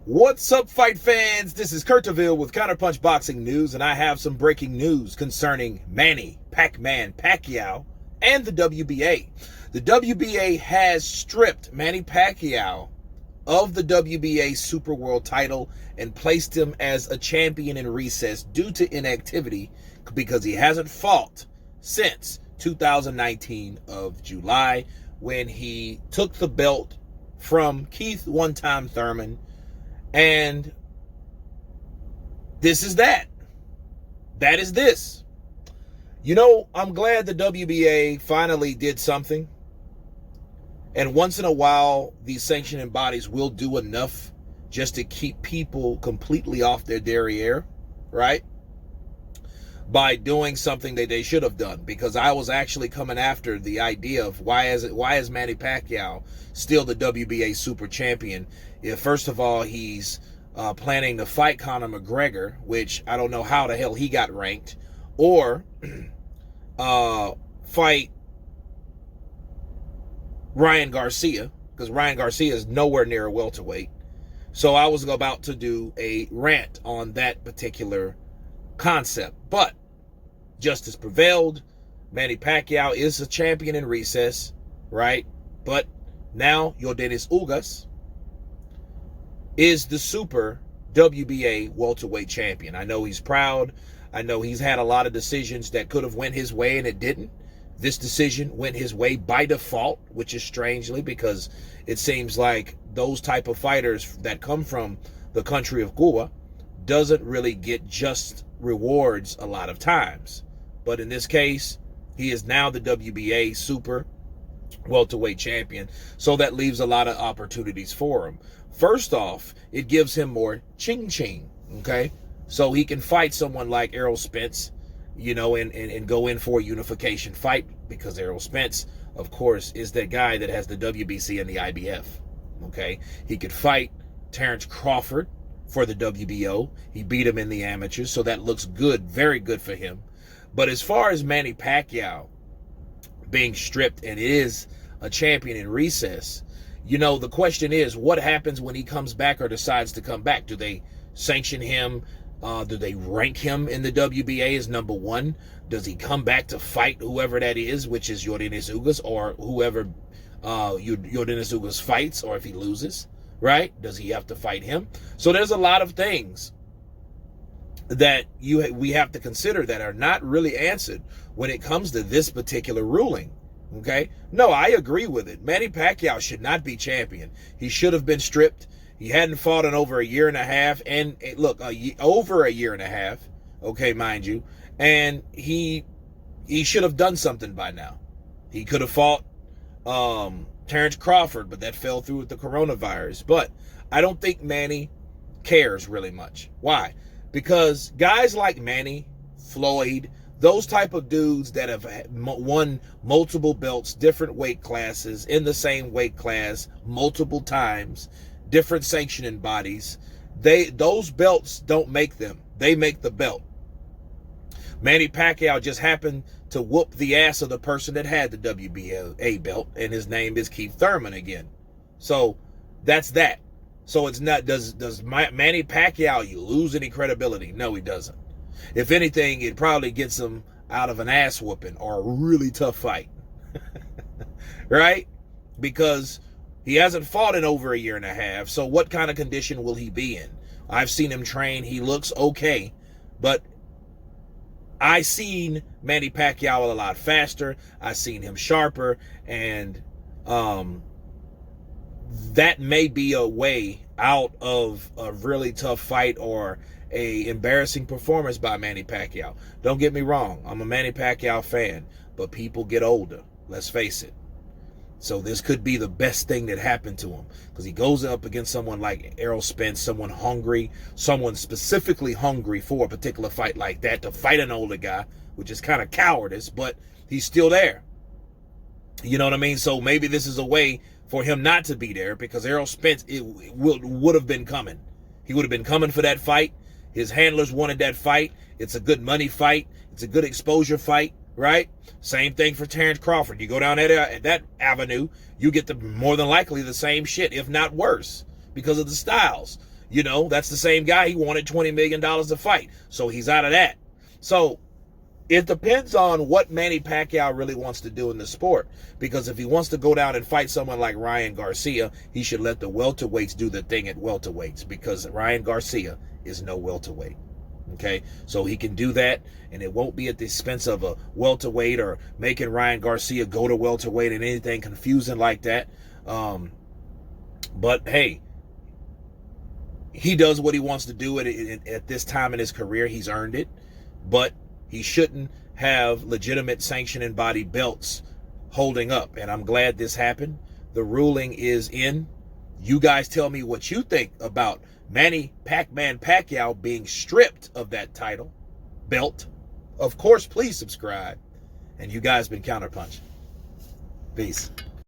What's up, fight fans? This is Kurtaville with Counterpunched Boxing News, and I have some breaking news concerning Manny Pac-Man Pacquiao and the WBA. The WBA has stripped Manny Pacquiao of the WBA Super World title and placed him as a champion in recess due to inactivity because he hasn't fought since 2019 of July, when he took the belt from Keith one-time Thurman. And this is that. That is this. You know, I'm glad the WBA finally did something. And once in a while, these sanctioning bodies will do enough just to keep people completely off their derriere, right? By doing something that they should have done. Because I was actually coming after the idea of why is Manny Pacquiao still the WBA super champion? If first of all, he's planning to fight Conor McGregor, which I don't know how the hell he got ranked, or fight Ryan Garcia, because Ryan Garcia is nowhere near a welterweight. So I was about to do a rant on that particular concept, but justice prevailed. Manny Pacquiao is a champion in recess, right? But now Yordenis Ugas is the super WBA welterweight champion. I know he's proud. I know he's had a lot of decisions that could have went his way and it didn't. This decision went his way by default, which is strangely, because it seems like those type of fighters that come from the country of Cuba doesn't really get just rewards a lot of times. But in this case, he is now the WBA super welterweight champion, so that leaves a lot of opportunities for him. First off, it gives him more ching-ching, okay? So he can fight someone like Errol Spence, you know, and go in for a unification fight, because Errol Spence, of course, is that guy that has the WBC and the IBF, okay? He could fight Terrence Crawford for the WBO. He beat him in the amateurs, so that looks good, very good for him. But as far as Manny Pacquiao being stripped and is a champion in recess, you know, the question is, what happens when he comes back or decides to come back? Do they sanction him? Do they rank him in the WBA as number one? Does he come back to fight whoever that is, which is Yordenis Ugas, or whoever Yordenis Ugas fights, or if he loses, right? Does he have to fight him? So there's a lot of things that we have to consider that are not really answered when it comes to this particular ruling. Okay? No, I agree with it. Manny Pacquiao should not be champion. He should have been stripped. He hadn't fought in over a year and a half. And look, over a year and a half, okay, mind you. And he should have done something by now. He could have fought Terrence Crawford, but that fell through with the coronavirus. But I don't think Manny cares really much. Why? Because guys like Manny, Floyd, those type of dudes that have won multiple belts, different weight classes, in the same weight class multiple times, different sanctioning bodies, those belts don't make them. They make the belt. Manny Pacquiao just happened to whoop the ass of the person that had the WBA belt, and his name is Keith Thurman again. So that's that. So it's not, does Manny Pacquiao lose any credibility? No, he doesn't. If anything, it probably gets him out of an ass whooping or a really tough fight. Right? Because he hasn't fought in over a year and a half. So what kind of condition will he be in? I've seen him train. He looks okay. But I seen Manny Pacquiao a lot faster. I seen him sharper. And that may be a way out of a really tough fight or a embarrassing performance by Manny Pacquiao. Don't get me wrong, I'm a Manny Pacquiao fan, but people get older, let's face it. So this could be the best thing that happened to him, because he goes up against someone like Errol Spence, someone hungry, someone specifically hungry for a particular fight like that, to fight an older guy, which is kind of cowardice, but he's still there. You know what I mean? So maybe this is a way for him not to be there, because Errol Spence would have been coming. He would have been coming for that fight. His handlers wanted that fight. It's a good money fight. It's a good exposure fight, right? Same thing for Terrence Crawford. You go down that avenue, you get more than likely the same shit, if not worse, because of the styles. You know, that's the same guy. He wanted $20 million to fight. So he's out of that. So it depends on what Manny Pacquiao really wants to do in the sport. Because if he wants to go down and fight someone like Ryan Garcia, he should let the welterweights do the thing at welterweights. Because Ryan Garcia is no welterweight. Okay, so he can do that, and it won't be at the expense of a welterweight or making Ryan Garcia go to welterweight and anything confusing like that. But hey, he does what he wants to do at this time in his career. He's earned it, but he shouldn't have legitimate sanctioning body belts holding up. And I'm glad this happened. The ruling is in. You guys tell me what you think about Manny Pac-Man Pacquiao being stripped of that title belt. Of course, please subscribe. And you guys been Counterpunched. Peace.